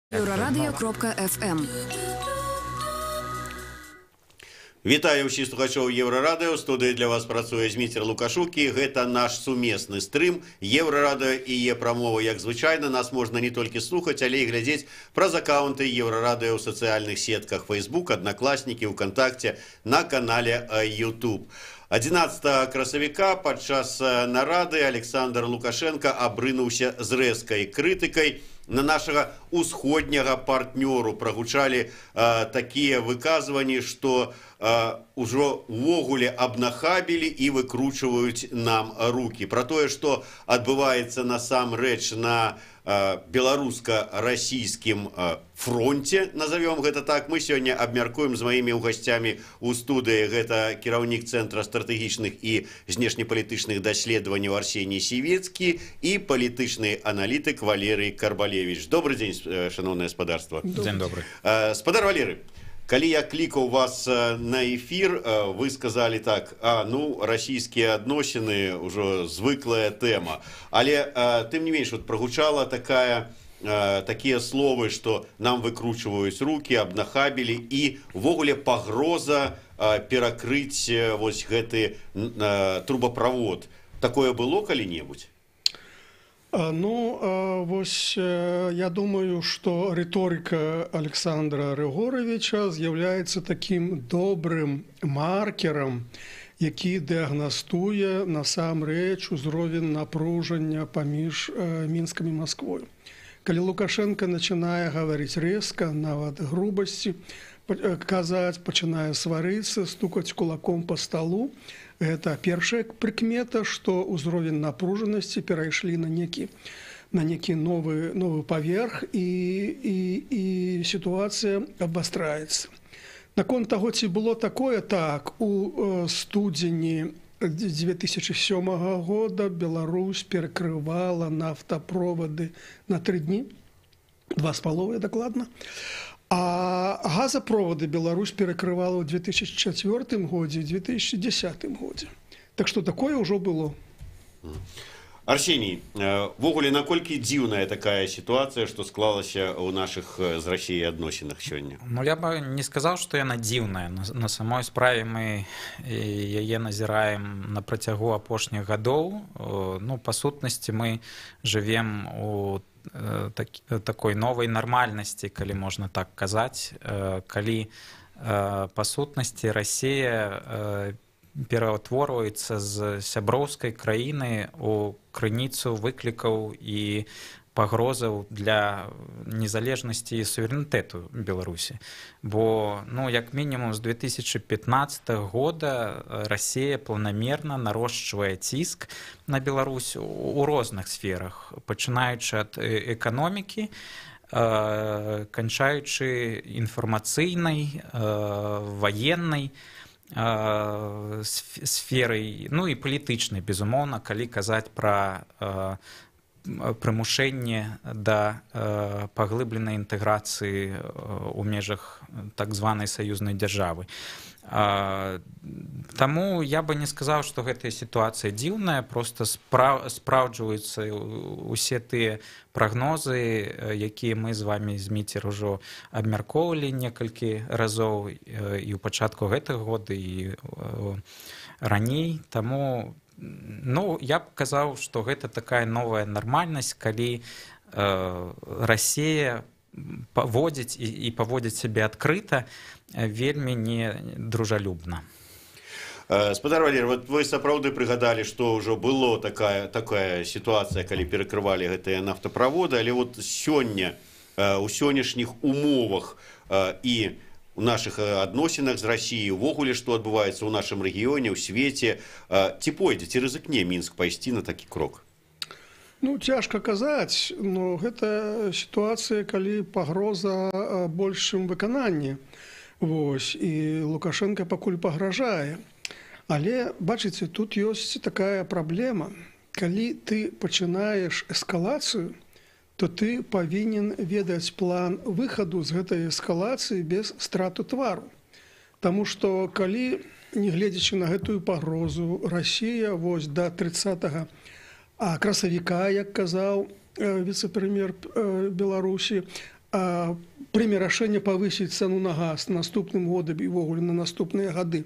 Еврорадио.FM. Вітаю ўсіх слухачоў Еўрарадыё. Студыі для вас працуе Зміцер Лукашук, і гэта наш сумесны стрым Еўрарадыё і Е-прамова. Як звычайна, нас можна не толькі слухаць, але і глядзець праз акаунты Еўрарадыё ў сацыяльных сетках Facebook, Аднакласнікі, ВКонтакте, на канале YouTube. 11 красавіка падчас нарады Александр Лукашенко абрынуўся з рэзкай крытыкай на нашага усходняга партнёру. Прагучалі такія выказванні, што ўжо ўвогуле абнахабілі і выкручваюць нам рукі. Пра тое, што адбываецца насамрэч на беларуска-расійскім фронте, назовем гэта так, мы сёння абмяркуем з маімі гасцямі ў студыі. Гэта кіраўнік Цэнтра стратэгічных і знешнепалітычных даследаванняў Арсеній Сівецкі і палітычны аналітык Валерый Карбалевич. Добрый дзень, шановнае спадарства. Дзень добрый. Спадар Валерый, калі я клікаў вас на эфир, вы сказали так: расійскія адносіны ўжо звыклая тэма. Але тым не менш, прагучала такія словы, што нам выкручваюць рукі, абнахабілі і увогуле пагроза перакрыць вось гэты трубаправод. Такое было калі-небудзь? Я думаю, что риторика Александра Григоровича з'являється таким добрым маркером, які дыагнастуе насамрэч узровень напружання паміж Мінскам і Масквой. Калі Лукашенко начинае говорить резко, нават грубости, казаць, пачынае сварыцца, стукаць кулаком по столу, это першая прыкмета, што ўзровень напружанасці перайшлі на некі новы паверх, і сітуацыя абвастраецца. Наконт таго, ці было такое, так, у студзені 2007 года Беларусь перекрывала нафтопроводы на 3 дні, 2,5 дакладна. А газопроводы Беларусь перекрывала в 2004 году и 2010 году. Так что такое уже было. Арсений, вогуле, наколькі дзіўная такая ситуация, что склалася у наших з Россией адносінах сёння? Я бы не сказал, что яна дзіўная. На самой справе мы яе назіраем на працягу апошніх гадоў. Па сутнасці мы живем у такой новой нормальности, калі можна так казаць, калі па сутнасці Россия пераўтворваецца з сяброўскай краіны у крыніцу выклікаў і пагрозаў для незалежнасці і суверэнітэту Беларусі. Бо, як мінімум з 2015 года Россия планамерна нарошчвае ціск на Беларусь у розных сферах, пачынаючы ад эканомікі, канчаючы інфармацыйнай, ваеннай сферай, і палітычнай, безумоўна, калі казаць пра прымушэнне да паглыбленай інтэграцыі ў межах так званай саюзнай дзяржавы. Таму я бы не сказаў, што гэтая сітуацыя дзіўная, проста спраўджваюцца усе тыя прагнозы, якія мы з вамі, Зміцер, ужо абмяркоўвалі некалькі разоў і ў пачатку гэтага года, і раней. Таму я б казаў, што гэта такая новая нармальнасць, калі Расія паводзіць і паводзіць сябе адкрыта, вельмі не дружалюбна. Спадар Валерый, вы сапраўды прыгадалі, што ўжо было такая сітуацыя, калі перакрывалі гэтыя нафтаправоды, але сёння, у сённяшніх умовах і у наших адносінах з Россией, увогуле, што адбываецца ў нашым рэгіёне, ў свеце, ці пойдзе, ці рызыкне Мінск пайсці на такі крок? Цяжка казаць, но гэта сітуацыя, калі пагроза большым выкананні. І Лукашенко пакуль пагражае. Але, бачыце, тут ёсць такая праблема. Калі ты пачынаеш эскалацыю, то ты павінен ведаць план выхаду з гэтай эскалацыі без страту твару. Таму што калі, не гледзячы на гэтую пагрозу, Расія да 30 красавіка, як казаў віцэ-прэм'ер Беларусі, прыме рашэнне павысіць цану на газ наступным годам і ўвогуле на наступныя гады,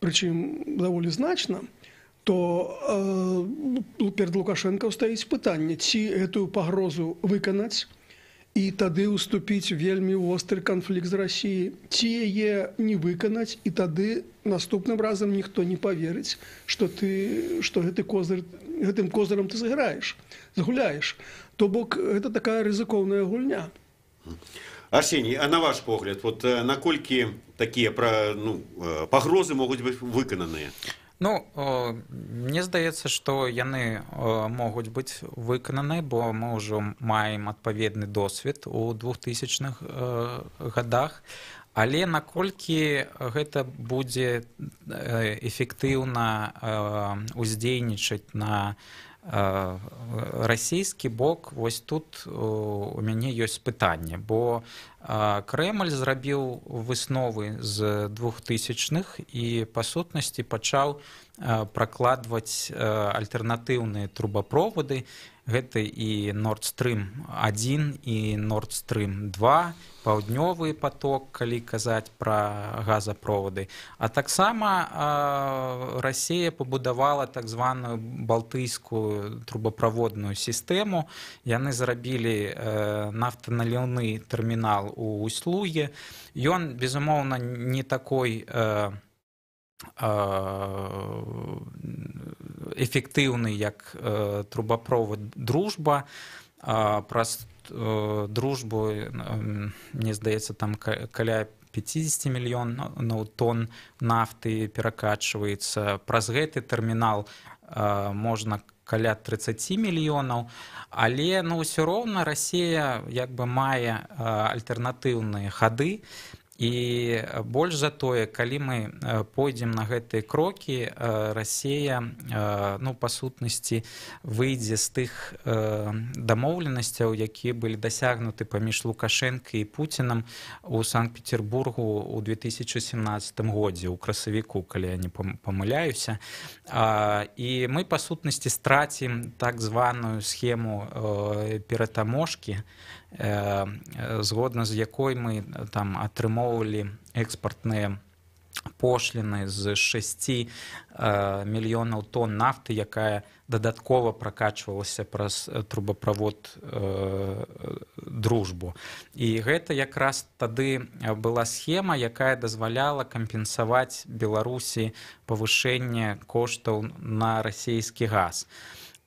прычым даволі значна, то перад Лукашенко стаіць пытанне, ці гэтую пагрозу выканаць і тады ўступіць вельмі востры канфлікт з Расіяй, ці яе не выканаць, і тады наступным разам ніхто не паверыць, што гэтым козырам ты загуляеш. То бок гэта такая рызыкоўная гульня. Арсений, а на ваш погляд, вот наколькі такія пагрозы могуць быць выкананыя? Ну, мне здаецца, што яны могуць быць выкананы, бо мы ўжо маем адпаведны досвед у 2000-х годах. Але наколькі гэта будзе эфектыўна ўздзейнічаць на расійскі бок, вось тут у мяне ёсць пытанне, бо Крэмль зрабіў высновы з 2000-х і па сутнасці пачаў пракладваць альтэрнатыўныя трубаправоды. Гэта і Nord Stream 1 і Nord Stream 2, паўднёвы поток, калі казаць пра газаправоды. А таксама Расія пабудавала так званую балтыйскую трубаправодную сістэму. Яны зрабілі нафтаналіўны тэрмінал у Усть-Луге. Ён, безумоўна, не такой эфектыўны, як трубаправод «Дружба». Праз «Дружбу», мне здаецца, там каля 50 мільёнаў тонн нафты перакачваецца. Праз гэты тэрмінал можна каля 30 мільёнаў. Але ўсё роўна Расія мае альтэрнатыўныя хады. І больш за тое, калі мы пойдзем на гэтыя крокі, Расія, па сутнасці, выйдзе з тых дамоўленасцяў, якія былі дасягнуты паміж Лукашенко і Пуцінам у Санкт-Петербургу ў 2017 годзе, у красавіку, калі я не памыляюся. І мы, па сутнасці, страцім так званую схему ператаможкі, згодна з якой мы там атрымоўвалі экспартныя пошліны з 6 мільёнаў тонн нафты, якая дадаткова пракачвалася праз трубаправод «Дружбу». І гэта якраз тады была схема, якая дазваляла кампенсаваць Беларусі павышэнне коштаў на расійскі газ.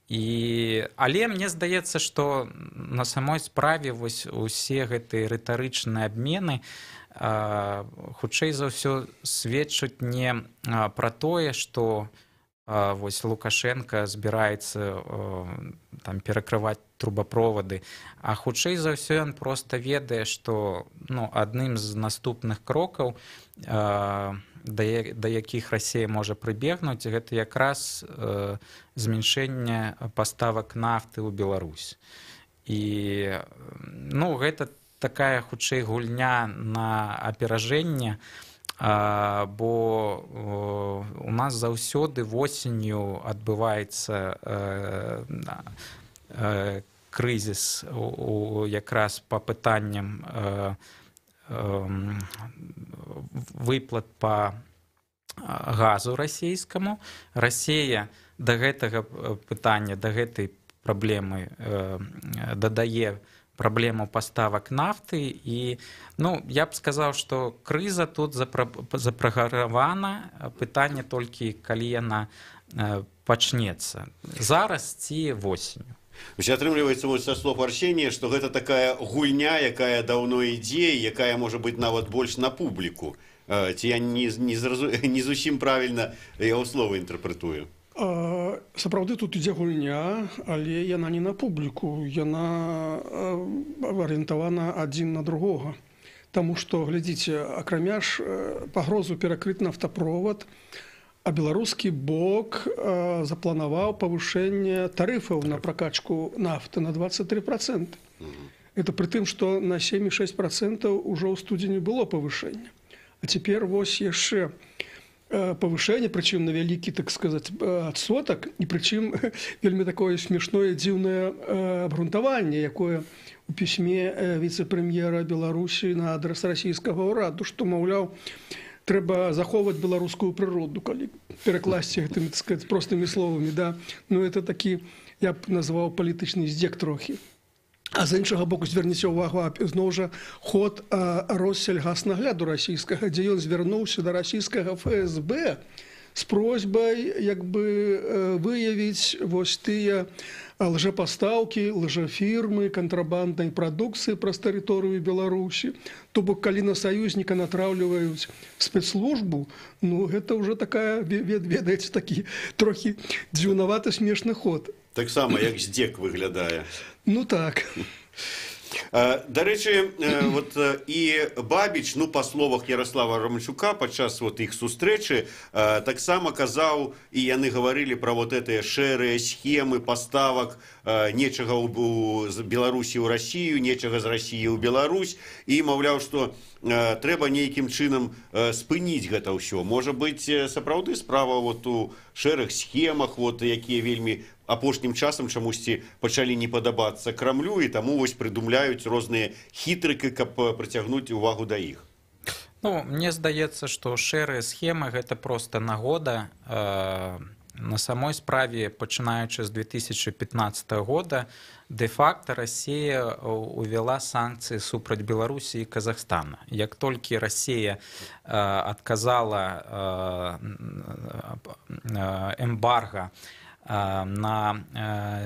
Але мне здаецца, што на самой справе усе гэтыя рытарычныя абмены хутчэй за ўсё сведчаць не пра тое, што Лукашенко збіраецца перакрываць трубаправоды, а хутчэй за ўсё ён проста ведае, што адным з наступных крокаў, да якіх Расія можа прыбегнуць, гэта якраз зменшэнне паставак нафты ў Беларусь. І гэта такая хутчэй гульня на аперажэнне, бо у нас заўсёды восенню адбываецца крызіс якраз па пытанням выплат по газу расійскаму. Расія да гэтага пытання, да гэтай праблемы дадае праблему паставак нафты. І я б сказаў, што крыза тут запраграмавана, пытанне толькі калі яна пачнецца. Зараз ці восенню. Атрымліваецца са слов Арсенія, што гэта такая гульня, якая даўно ідзе, якая можа быць нават больш на публіку. Ці я не зусім правільна яго слова інтэрпрэтую? Сапраўды тут ідзе гульня, але яна не на публіку, яна арыентавана адзін на другога. Таму што, глядзіце, акрамя ж пагрозу перакрыць нафтаправад, а беларускі бок запланаваў павышэнне тарыфаў на пракачку нафты на 23%. Это пры тым, што на 7,6% ўжо ў студзені было павышэнне. А цяпер вось яшчэ павышэнне, прычым на вялікі, так сказаць, адсотак, і прычым вельмі такое смешное дзіўнае абгрунтаванне, якое у пісьме віцэ-прэм'ера Беларусі на адрас расійскага ўраду, што, маўляў, трэба захоўваць беларускую прыроду, калі перакласці гэтымі, так сказаць, простымі словамі, да. Ну, это такі, я б назваў, палітычны здзек трохі. А з іншага боку, зверніце ўвагу, зноў жа ход Россельгаснагляду расійскага, дзе ён звярнуўся да расійскага ФСБ з просьбай як бы выявіць вось тыя лжапастаўкі, лжафірмы, кантрабанднай прадукцыі праз тэрыторыю Беларусі. То бок, калі на саюзніка натраўліваюць спецслужбу, ну, гэта ўжо такая, ведаеце, такі трохі дзіўнаваты смешны ход. Таксама, як здзек выглядае. Ну так. Дарэчы, вот і Бабіч, ну, па словах Ярослава Романчука, падчас вот іх сустрэчы, таксама казаў, і яны гаварылі пра вот гэтыя шэрыя схемы паставак нечага з Беларусі ў Расію, нечага з Расіі ў Беларусь, і маўляў, што трэба нейкім чынам спыніць гэта ўсё. Можа быць, сапраўды справа вот у шэрых схемах, вот, якія вельмі апошнім часам чамусьці пачалі не падабацца Крамлю, і таму вось прыдумляюць розныя хітрыкі, каб прыцягнуць увагу да іх. Ну, мне здаецца, што шэрыя схемы гэта проста нагода. На самой справе, пачынаючы з 2015 года, де-факта Расія увяла санкцыі супраць Беларусі і Казахстана. Як толькі Расія адказала эмбарга на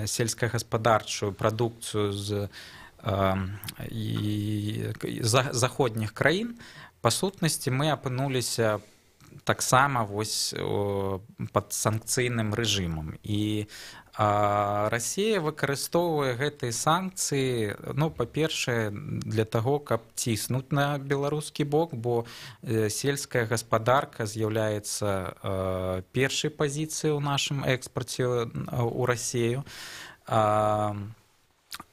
сельскагаспадарчую прадукцыю з заходніх краін, па сутнасці мы апынуліся таксама вось пад санкцыйным рэжымам. І Расія выкарыстоўвае гэтыя санкцыі, ну, па-першае, для таго, каб ціснуць на беларускі бок, бо сельская гаспадарка з'яўляецца першай пазіцыяй у нашым экспарце ў Расію.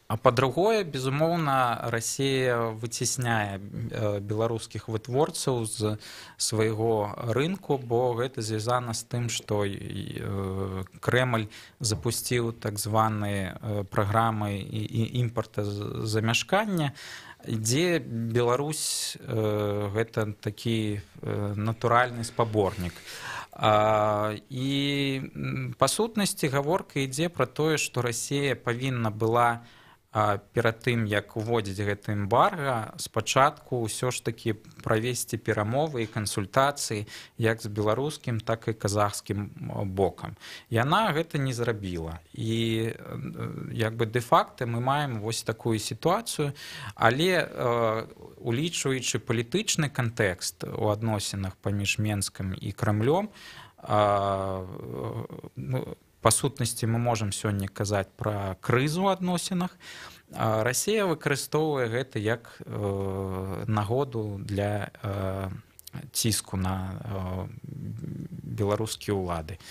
А па-другое, безумоўна, Расія выцісняе беларускіх вытворцаў з свайго рынку, бо гэта звязана з тым, што Крэмль запусціў так званыя праграмы імпартазамяшкання, дзе Беларусь гэта такі натуральны спаборнік. І па сутнасці гаворка ідзе пра тое, што Расія павінна была перад тым, як уводзіць гэта эмбарга, спачатку ўсё ж такі правесці перамовы і кансультацыі як з беларускім, так і казахскім бокам. Яна гэта не зрабіла. І як бы де-факта мы маем вось такую сітуацыю, але улічваючы палітычны кантэкст у адносінах паміж Менскам і Крамлём, па сутнасці мы можам сёння казаць пра крызу ў адносінах. Расія выкарыстоўвае гэта як нагоду для ціску на беларускія ўлады.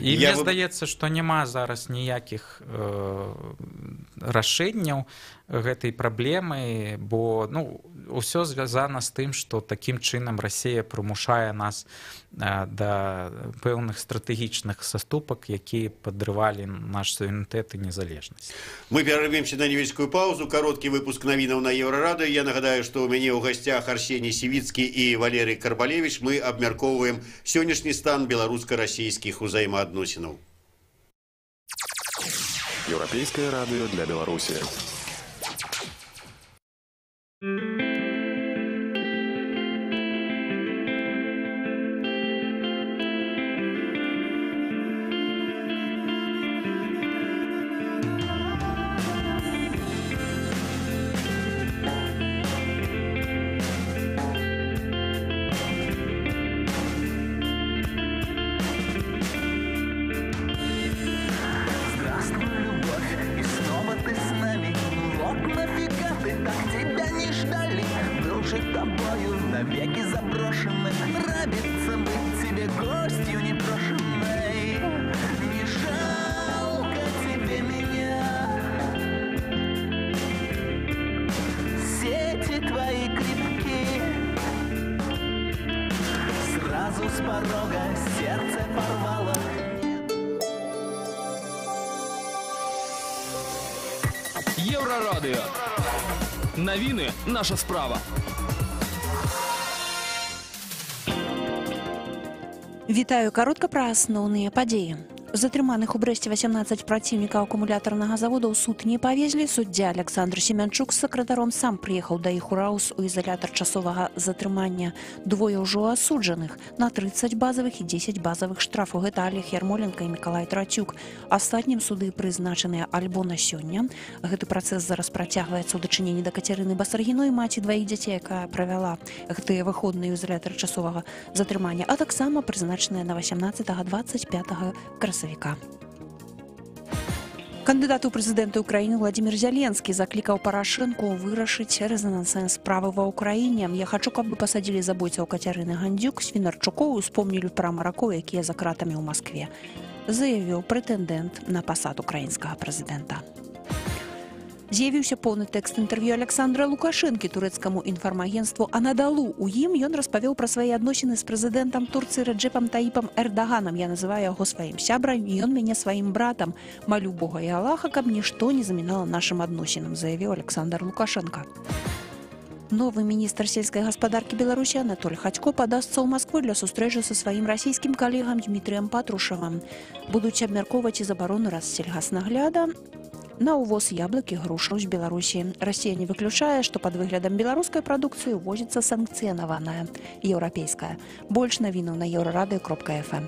І мне здаецца, што няма зараз ніякіх рашэнняў гэтай праблемы, бо ўсё звязана з тым, што такім чынам Расія прымушае нас да пэўных стратэгічных саступак, якія падрывалі наш суверэнітэт і незалежнасць. Мы перарываемся на невялічкую паузу. Кароткі выпуск навінаў на Еўрарадыё. Я нагадаю, што ў мяне ў гасцях Арсеній Сівіцкі і Валерый Карбалевіч. Мы абмяркоўваем сённяшні стан беларуска-расійскіх узаемаадносінаў. Еўрапейскае радыё для Беларусі. С порога Єврорадіо. Новини – наша справа. Вітаю, каротка пра асноўныя падзеі. Затрыманых у Брэсце 18 праціўнікаў акумулятарнага завода ў суд не павезлі. Суддзя Александр Семянчук з сакратаром сам прыехаў да іх у Раус у ізалятар часовага затрымання. Двое ўжо асуджаных на 30 базавых і 10 базавых штрафаў. Гэта Олег Ярмоленко і Мікалай Трацюк. Астатнім суды прызначаныя альбо на сёння. Гэты працэс зараз працягваецца ў дачыненні да Кацярыны Басаргіной, маці дваіх дзяцей, якая правяла гэтыя выходныя ў ізалятар часовага затрымання, а таксама прызначаная на 18-25 красавіка. Кандыдат у прэзідэнты Украіны Владимир Зеленскі заклікаў Парашэнку вырашыць рэзанансныя справы ва Ўкраіне. Я хачу, каб вы пасадзілі забойцаў Кацярыны Гандзюк, Свінарчукоў, успомнілі пра маракоў, якія за кратамі ў Маскве, заявіў прэтэндэнт на пасад украінскага прэзідэнта. З'явіўся поўны тэкст інтэрв'ю Александра Лукашэнкі турэцкаму інфармагенству «Анадалу». У ім ён распавёў пра свае адносіны з прэзідэнтам Турцыі Рэджэпам Таіпам Эрдаганам. Я называю яго сваім сябрам, і ён мяне сваім братам. Малю Бога і Аллаха, каб нішто не замінала нашым адносінам, заявіў Александр Лукашенко. Новы міністр сельскай гаспадаркі Беларусі Анатоль Хацько падасца ў Маскву для сустрэчы са сваім расійскім калегам Дмітрыем Патрушавым. Будуць абмяркоўваць і забарону рассельгаснагляда на увоз яблык і грушаў з Беларусі. Расія не выключае, што пад выглядам беларускай прадукцыі ўвозіцца санкцыянаваная еўрапейская. Больш навінаў на еўрарадыё.фм.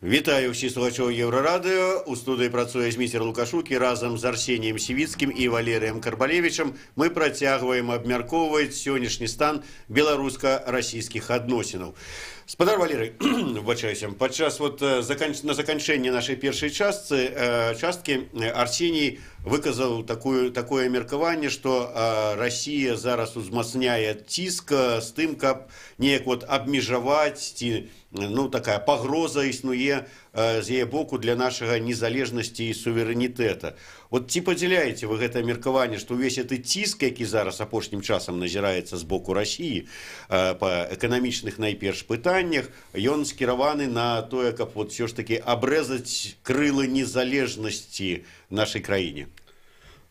Вітаю ўсіх слухачоў Еўрарадыё. У студыі працуе Зміцер Лукашук і разам з Арсеніем Сівіцкім і Валерыем Карбалевічам мы працягваем абмяркоўваць сённяшні стан беларуска-расійскіх адносінаў. Спадар Валерый, выбачаюся, падчас на заканчэнне нашай першай часткі Арсеній выказаў такое меркаванне, што Расія зараз узмацняе ціск з тым, каб неяк абмежаваць ці такая пагроза існуе з яе боку для нашага незалежнасці і суверэнітэта. Ці падзяляеце вы гэтае меркаванне, што ўвесь гэты ціск, які зараз апошнім часам назіраецца з боку Расіі па эканамічных найперш пытаннях, ён скіраваны на тое, каб ўсё ж такі абрэзаць крылы незалежнасці нашай краіне?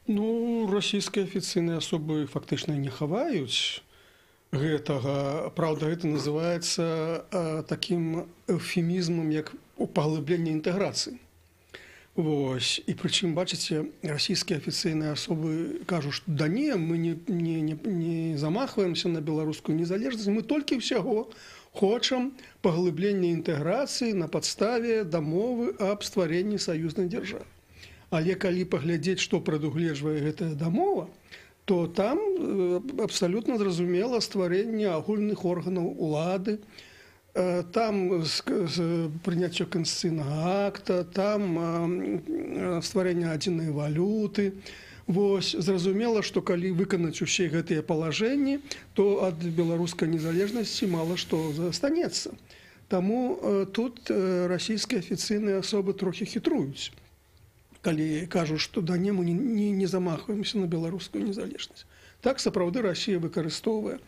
Расійскія афіцыйныя асобы фактычна не хаваюць гэтага. Праўда, гэта называецца такім эўфемізмам, як паглыбленне інтэграцыі. І прычым, бачыце, расійскія афіцыйныя асобы кажуць, што да не, мы не замахваемся на беларускую незалежнасць, мы толькі ўсяго хочам паглыблення інтэграцыі на падставе дамовы аб стварэнні саюзнай дзяржавы. Але калі паглядзець, што прадугледжвае гэтая дамова, то там абсалютна зразумела стварэнне агульных органаў улады, там прыняцце канстытуцыйнага акта, там стварэнне адзінай валюты. Зразумела, што калі выканаць усе гэтыя палажэнні, то ад беларускай незалежнасці мала што застанецца. Таму тут расійскія афіцыйныя асобы трохі хітруюць, калі кажуць, што да не, мы не замахваемся на беларускую незалежнасць. Так, сапраўды, Расія выкарыстоўвае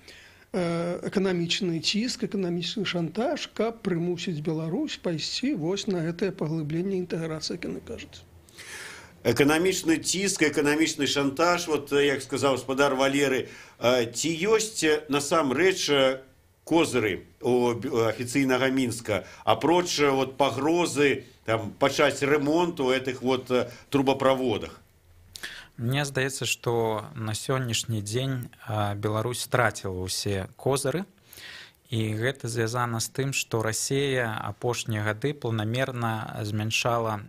эканамічны ціск, эканамічны шантаж, каб прымусіць Беларусь пайсці на гэтае паглыбленне інтэграцыі, як яны кажуць. Эканамічны ціск, эканамічны шантаж, як сказаў спадар Валеры, ці ёсць насамрэч козыры у афіцыйнага Мінска, апроч пагрозы пачаць ремонт у гэтых трубаправодах? Мне здаецца, што на сённяшні дзень Беларусь страціла ўсе козыры, і гэта звязана з тым, што Расія апошнія гады планамерна змяншала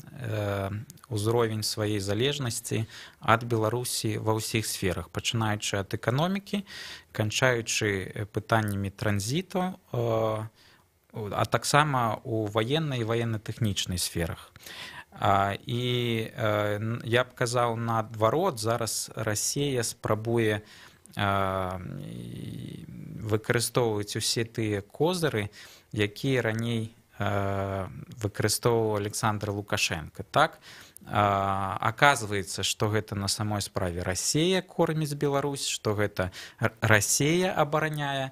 ўзровень сваёй залежнасці ад Беларусі ва ўсіх сферах, пачынаючы ад эканомікі, канчаючы пытаннямі транзіту, а таксама у ваеннай і ваенна-тэхнічнай сферах. І я б казаў наадварот, зараз Расія спрабуе выкарыстоўваць усе тыя козыры, якія раней выкарыстоўваў Александр Лукашенко. Так, аказваецца, што гэта на самой справе Расія корміць Беларусь, што гэта Расія абараняе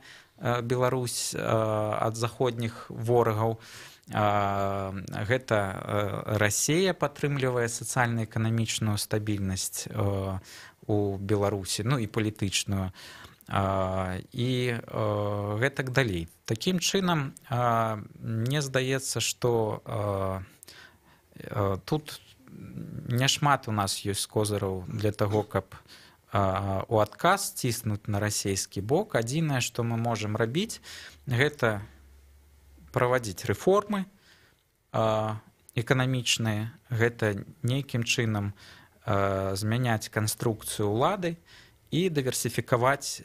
Беларусь ад заходніх ворагаў. Гэта Расія падтрымлівае сацыяльна-эканамічную стабільнасць у Беларусі, ну і палітычную, і гэтак далей. Такім чынам, мне здаецца, што тут няшмат у нас ёсць козыраў для таго, каб у адказ ціснуць на расійскі бок. Адзінае, што мы можам рабіць, гэта правадзіць рэформы эканамічныя, гэта нейкім чынам змяняць канструкцыю ўлады і дыверсіфікаваць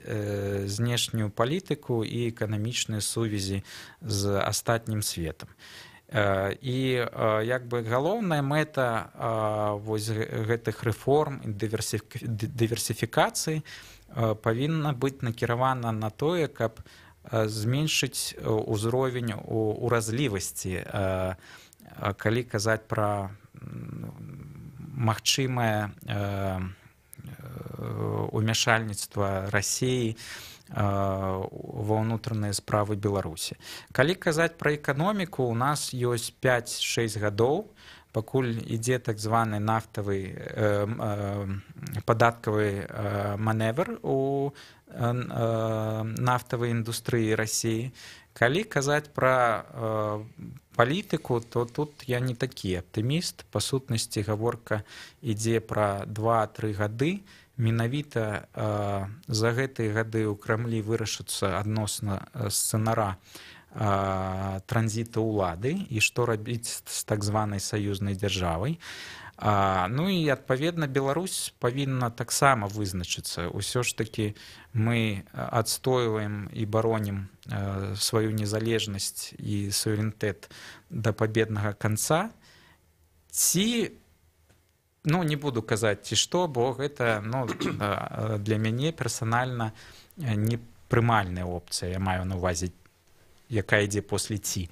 знешнюю палітыку і эканамічныя сувязі з астатнім светам. І як бы галоўная мэта вось гэтых рэформ і дыверсіфікацыі павінна быць накіравана на тое, каб зменшыць узровень уразлівасці, калі казаць пра магчымае умяшальніцтва Расіі ва ўнутраныя справы Беларусі. Калі казаць пра эканоміку, у нас ёсць 5-6 гадоў, пакуль ідзе так званы нафтавы падаткавы маневр у нафтавай індустрыі Расіі. Калі казаць пра палітыку, то тут я не такі аптыміст. Па сутнасці гаворка ідзе пра 2-3 гады. Менавіта за гэтыя гады ў Крамлі вырашыцца адносна сцэнара транзіту ўлады і што рабіць з так званай саюзнай дзяржавай. Ну і, адпаведна, Беларусь павінна таксама вызначыцца. Усё ж такі мы адстойваем і баронім сваю незалежнасць і суверэнітэт да пабеднага канца. Ці, ну, не буду казаць, ці што, бо гэта, ну, для мяне персанальна непрымальная опцыя, я маю на ўвазе, якая ідзе после ці.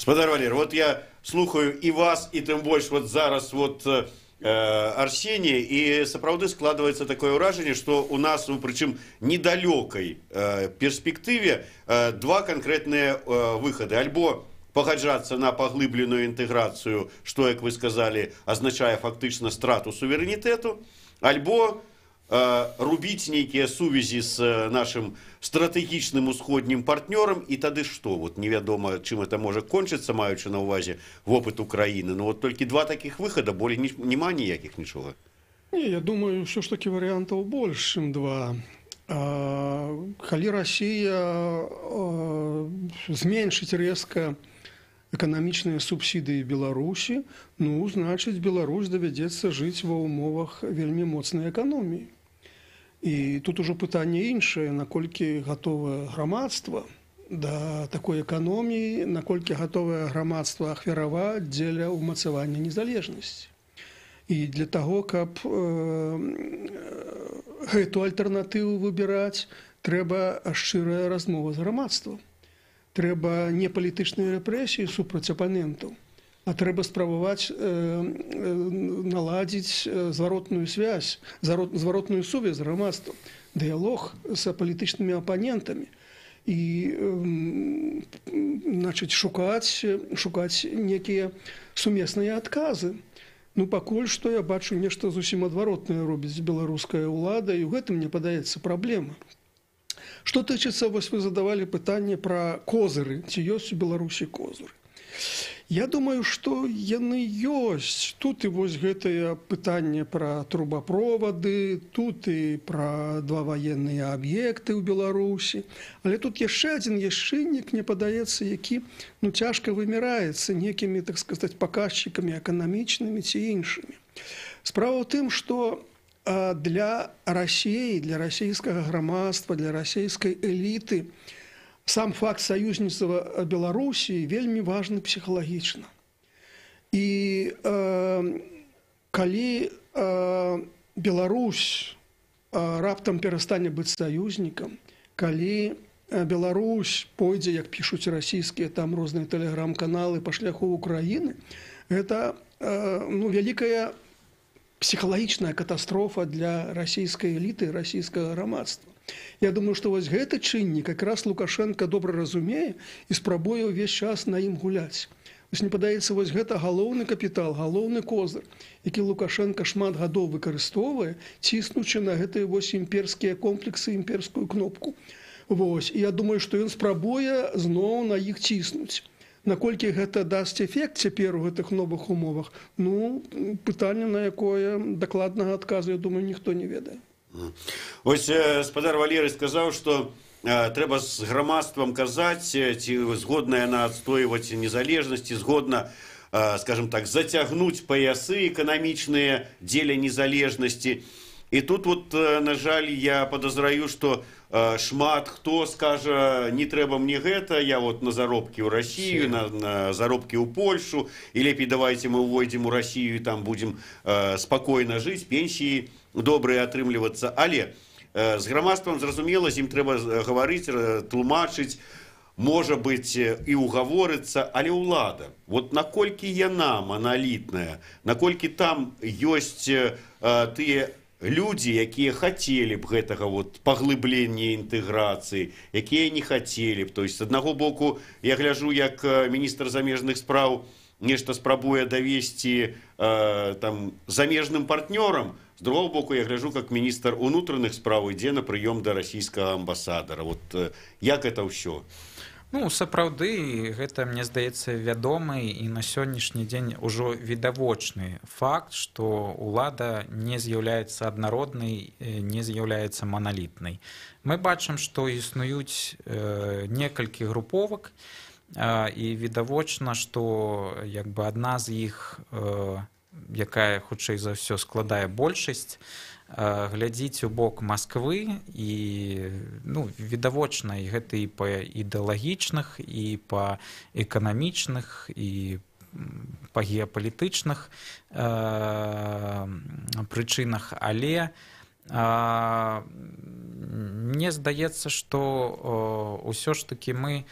Спадар Валер, вот я слухаю і вас, і тым больш вот зараз вот Арсенія, і сапраўды складваецца такое ўражанне, што у нас, ну, прычым недалёкай перспектыве два канкрэтныя выхады. Альбо пагаджацца на паглыбленую інтэграцыю, што, як вы сказалі, азначае фактычна страту суверэнітэту, альбо рубіць нейкія сувязі з нашым стратэгічным усходнім партнёрам, і тады што? Вот невядома, чым это можа кончыцца, маючы на ўвазе вопыт Украіны. Ну вот толькі два такіх выхада, болей няма ніякіх нічога. Не, я думаю, ўсё ж такі варыянтаў больш, чым два. Калі Расія зменшыць рэзка эканамічныя субсідыі Беларусі, ну, значыць, Беларусь давядзецца жыць ва ўмовах вельмі моцнай эканоміі. І тут ужо пытанне іншае, наколькі гатовае грамадства да такой эканоміі, наколькі гатовае грамадства ахвяраваць дзеля ўмацавання незалежнасці. І для таго, каб гэту альтэрнатыву выбіраць, трэба шчырая размова з грамадствам. Трэба не палітычныя рэпрэсіі супраць апанентаў, а трэба спрабаваць наладзіць зваротную сувязь з грамадствам, дыялог з палітычнымі апанентамі і, значыць, шукаць некія сумесныя адказы. Ну, пакуль што я бачу нешта зусім адваротнае робіць беларуская ўлада, і ў гэтым, мне падаецца, праблема. Што тычыцца, вось вы задавалі пытанне пра козыры, ці ёсць у Беларусі козыры. Я думаю, што яны ёсць. Тут і вось гэтае пытанне пра трубапровады, тут і пра два ваенныя аб'екты ў Беларусі. Але тут яшчэ адзін чыннік, мне падаецца, які, ну, цяжка вымяраецца некімі, так сказаць, паказчыкамі эканамічнымі ці іншымі. Справа ў тым, што для Расіі, для расійскага грамадства, для расійскай эліты сам факт саюзніцтва Беларусі вельмі важны псіхалагічна. І калі Беларусь раптам перастане быць саюзнікам, калі Беларусь пойдзе, як пішуць расійскія там розныя тэлеграм-каналы па шляху Украіны, гэта вялікая псіхалагічная катастрофа для расійскай эліты, расійскага грамадства. Я думаю, што вось гэты чыннік якраз Лукашенко добра разумее і спрабуе ўвесь час на ім гуляць. Вось мне падаецца, вось гэта галоўны капітал, галоўны козыр, які Лукашенко шмат гадоў выкарыстоўвае, ціснучы на гэтыя вось імперскія комплексы, імперскую кнопку. Вось. І я думаю, што ён спрабуе зноў на іх ціснуць. Наколькі гэта дасць эфект цяпер у гэтых новых умовах, пытанне, на якое дакладнага адказу, я думаю, ніхто не ведае. Ось спадар Валерый сказаў, што трэба з грамадствам казаць, ці згодна яна адстойваць незалежнасці, згодна, скажем так, зацягнуць паясы эканамічныя дзеля незалежнасці. І тут, на жаль, я подозраю, што шмат хто скажа, не трэба мне гэта, я на заробкі ў Расію, на заробкі ў Польшу, і лепей давайте мы увойдзем у Расію і там будзем спакойна жыць, пенсіі добрыя атрымлівацца. Але з грамадствам, зразумела, з ім трэба гаварыць, тлумачыць, можа быць і угаворыцца, але ўлада, наколькі яна маналітная, наколькі там ёсць тыя людзі, якія хацелі б гэтага паглыблення інтэграцыі, якія не хацелі б. То есть, з аднаго боку, я гляджу, як міністр замежных спраў нешта спрабуе давесці замежным партнёрам, з другого боку, я гляджу, як міністр унутраных спраў ідзе на прыём да расійскага амбасадара. Як гэта ўсё? Сапраўды, гэта, мне здаецца, вядомы і на сённяшні дзень ужо відавочны факт, што ўлада не з'яўляецца аднароднай, не з'яўляецца маналітнай. Мы бачым, што існуюць некалькі груповак, і відавочна, што адна з іх, якая, хутчэй за ўсё, складае большасць, глядзіць у бок Масквы, і відавочна, і гэта і па ідэалагічных, і па эканамічных, і па геапалітычных прычынах. Але мне здаецца, што ўсё ж такі мы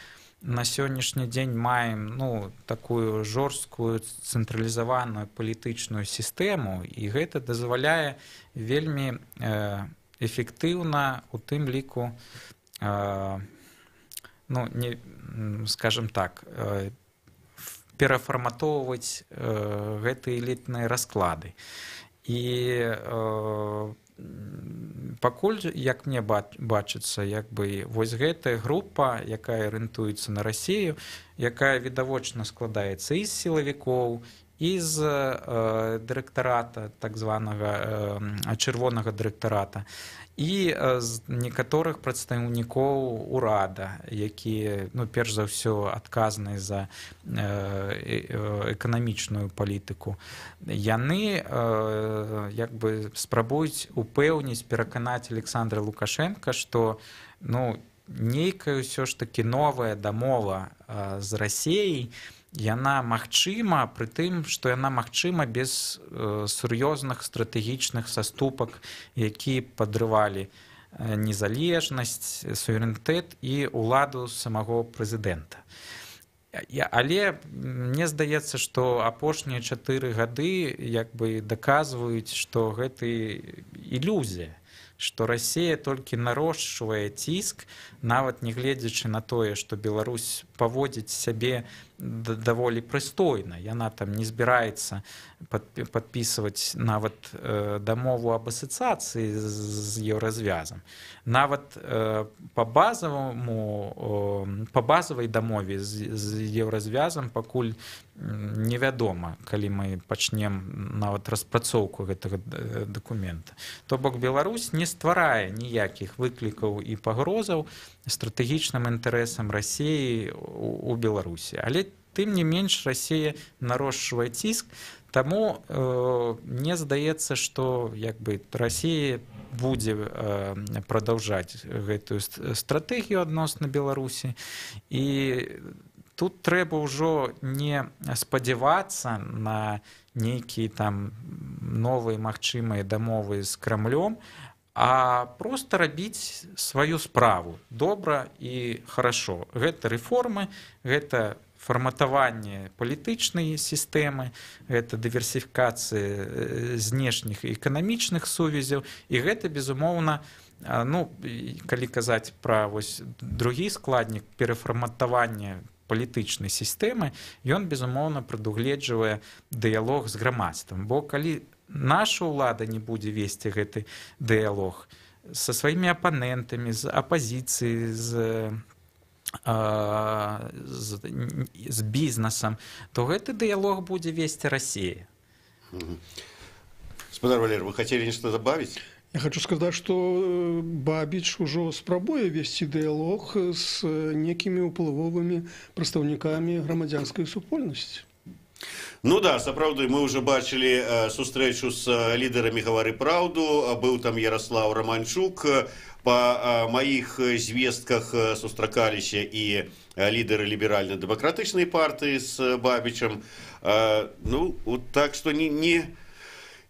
на сённяшні дзень маем такую жорсткую цэнтралізаваную палітычную сістэму, і гэта дазваляе вельмі эфектыўна, у тым ліку, скажем так, перафарматоўваць гэтыя элітныя расклады. І пакуль, як мне бачыцца, вось гэтая група, якая арыентуецца на Расію, якая відавочна складаецца і з сілавікоў, і з дырэктарата, так званага чырвонага дырэктарата, і з некаторых прадстаўнікоў урада, якія, перш за ўсё, адказныя за эканамічную палітыку. Яны спрабуюць упэўніць, пераканаць Александра Лукашенка, што нейкая ўсё ж такі новая дамова з Расіяй, яна магчыма, пры тым, што яна магчыма без сур'ёзных стратэгічных саступак, якія падрывалі незалежнасць, суверэнітэт і ўладу самого прэзідэнта. Але мне здаецца, што апошнія 4 гады даказваюць, што гэта ілюзія, што Расія толькі нарошчвае ціск, нават не гледзячы на тое, што Беларусь паводзіць сябе даволі прыстойна. Яна там не збіраецца падпісваць нават дамову аб асацыяцыі з еўразвязам. Нават па базавай дамове з еўразвязам пакуль невядома, калі мы пачнем нават распрацоўку гэтага дакумента. То бок Беларусь не стварае ніякіх выклікаў і пагрозаў стратэгічным інтарэсам Расіі у Беларусі. Але тым не менш Расія нарошчвае ціск, таму мне здаецца, што Расія будзе прадаўжаць гэтую стратэгію адносна Беларусі. І тут трэба ўжо не спадзявацца на нейкія там новыя магчымыя дамовы з Крамлём, а просто рабіць сваю справу добра і хорошо. Гэта рэформы, гэта фарматаванне палітычнай сістэмы, гэта дыверсіфікацыя знешніх і эканамічных сувязяў, і гэта, безумоўна, ну, калі казаць пра другі складнік перафарматавання палітычнай сістэмы, ён, безумоўна, прадугледжвае дыялог з грамадствам. Бо калі наша ўлада не будзе весці гэты дыялог са сваімі апанентамі, з апазіцыяй, з бізнесам, то гэты дыялог будзе весці Расія. Гаспадар Валерый, вы хотели нешта добавить? Я хочу сказать, что Бабич уже спрабуе вести диалог с некими уплывовыми представниками громадянской супольности. Ну да, сапраўды, мы уже бачили сустрэчу с лидерами «Гавары праўду», был там Ярослав Романчук, по моих звестках сустракаліся и лидеры либерально-демократычной партии с Бабичем. Ну, вот так что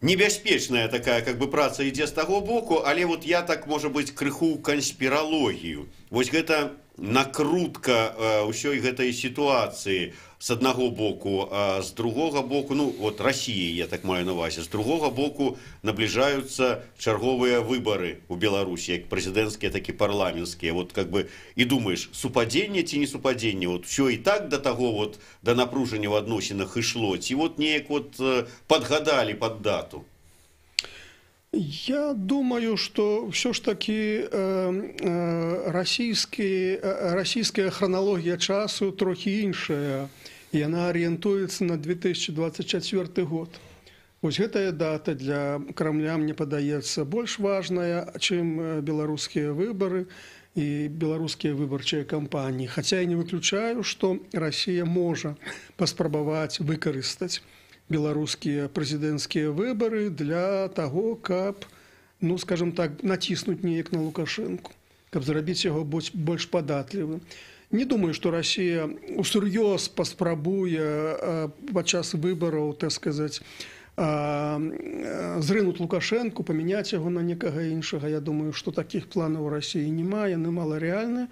небяспечная такая как бы праца ідзе з таго боку, але вот я так, можа быць, крыху канспіралогію. Вось гэта накрутка ўсёй гэтай сітуацыі з аднаго боку, а з другога боку, ну вот Расіі, я так маю на ўвазе, з другога боку набліжаюцца чарговыя выбары у Беларусі, як прэзідэнцкія, так і парламенцкія. Вот как бы і думаеш, супадзенне ці не супадзенне, вот все і так да таго вот да напружання ў адносінах ішло, ці вот неяк вот подгадали под дату. Я думаю, что все ж таки российская хронология часу трохи іншая, и она ориентуется на 2024 год. Вот гэтая дата для Кремля, мне падаецца, больш важная, чем белорусские выборы и белорусские выборчыя кампании. Хотя я не выключаю, что Россия может паспрабаваць выкарыстаць белорусские президентские выборы для того, каб, ну, скажем так, натиснуть неяк на Лукашенко, каб зрабіць яго больш падатлівым. Не думаю, что Россия усур'ёз паспрабуе падчас выбораў, так сказать, зрынуть Лукашенко, поменять его на некага іншага. Я думаю, что таких планов у России нема, яны маларэальныя.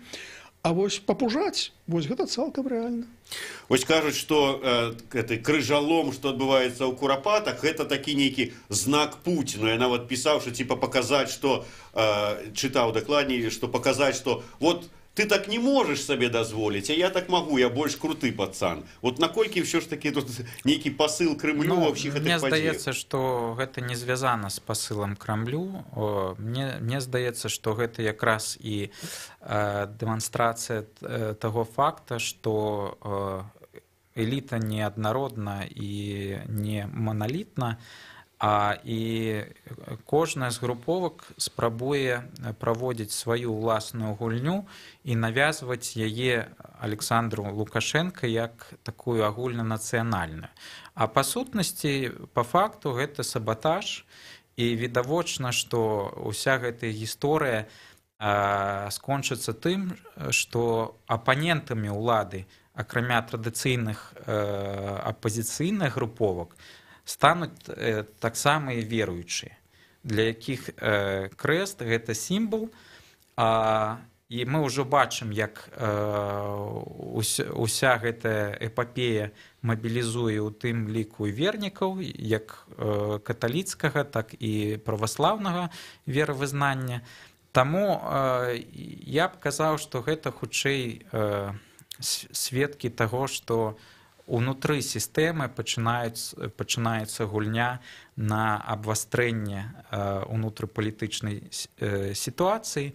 А вось папужаць, вось гэта цалкам рэальна. Вось кажуць, што гэты крыжалом, што адбываецца ў курапатах, гэта такі нейкі знак Пуціну. Я нават пісаў, што типа паказаць, што чытаў дакладней, што паказаць, што вот ты так не можаш сабе дазволіць, а я так магу, я больш круты пацан. Вот наколькі ўсё ж такі тут нейкі пасыл Крымлю ва ўсіх гэтых падзеях? Мне здаецца, што гэта не звязана з пасылам Крамлю. Мне здаецца, што гэта якраз і дэманстрацыя таго факта, што эліта неаднародна і не маналітна, і кожная з груповак спрабуе праводзіць сваю ўласную гульню і навязваць яе Александру Лукашенко як такую агульнанацыянальную. А па сутнасці, па факту, гэта сабатаж, і відавочна, што ўся гэтая гісторыя скончыцца тым, што апанентамі ўлады, акрамя традыцыйных апазіцыйных груповак, стануць таксама і веруючыя, для якіх крэст – гэта сімвал, і мы ўжо бачым, як уся гэтая эпапея мабілізуе ў тым ліку вернікаў, як каталіцкага, так і праваслаўнага веравызнання. Таму я б казаў, што гэта хутчэй сведкі таго, што унутры сістэмы пачынаецца гульня на абвастрэнне унутрыпалітычнай сітуацыі,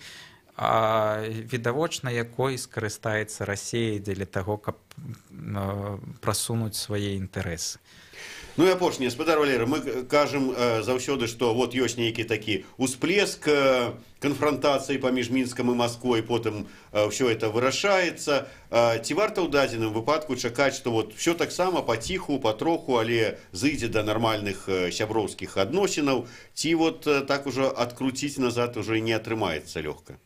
відавочна якой скарыстаецца Расія дзеля таго, каб прасунуць свае інтарэсы. Ну і апошняе, гаспадар Валерый, мы кажам заўсёды, што вот ёсць нейкі такі усплеск канфрантацыі паміж Мінскам і Масквой, потым ўсё это вырашаецца. Ці варта ў дадзеным выпадку чакаць, што вот ўсё таксама паціху, патроху, але зыдзе да нармальных сяброўскіх адносінаў, ці вот так ужо адкруціць назад уже не атрымаецца лёгка?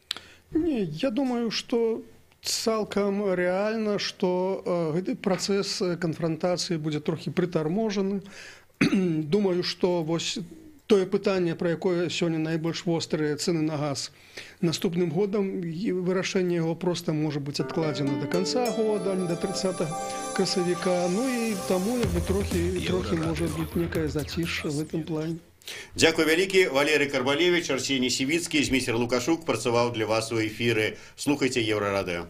Не, я думаю, что цалкам рэальна, што гэты працэс канфрантацыі будзе трохі прытарможаны. Думаю, што вось тое пытанне, пра якое сёння найбольш вострыя цэны на газ. Наступным годам вырашэнне яго проста можа быць адкладзена до канца года, до 30 красавіка. Ну і таму трохі можа быць некае зацішша в гэтым плане. Дзякуй вялікі. Валерый Карбалевич, Арсений Сівіцкі, Зміцер Лукашук працаваў для вас у эфіры. Слухайце Еўрарадыё.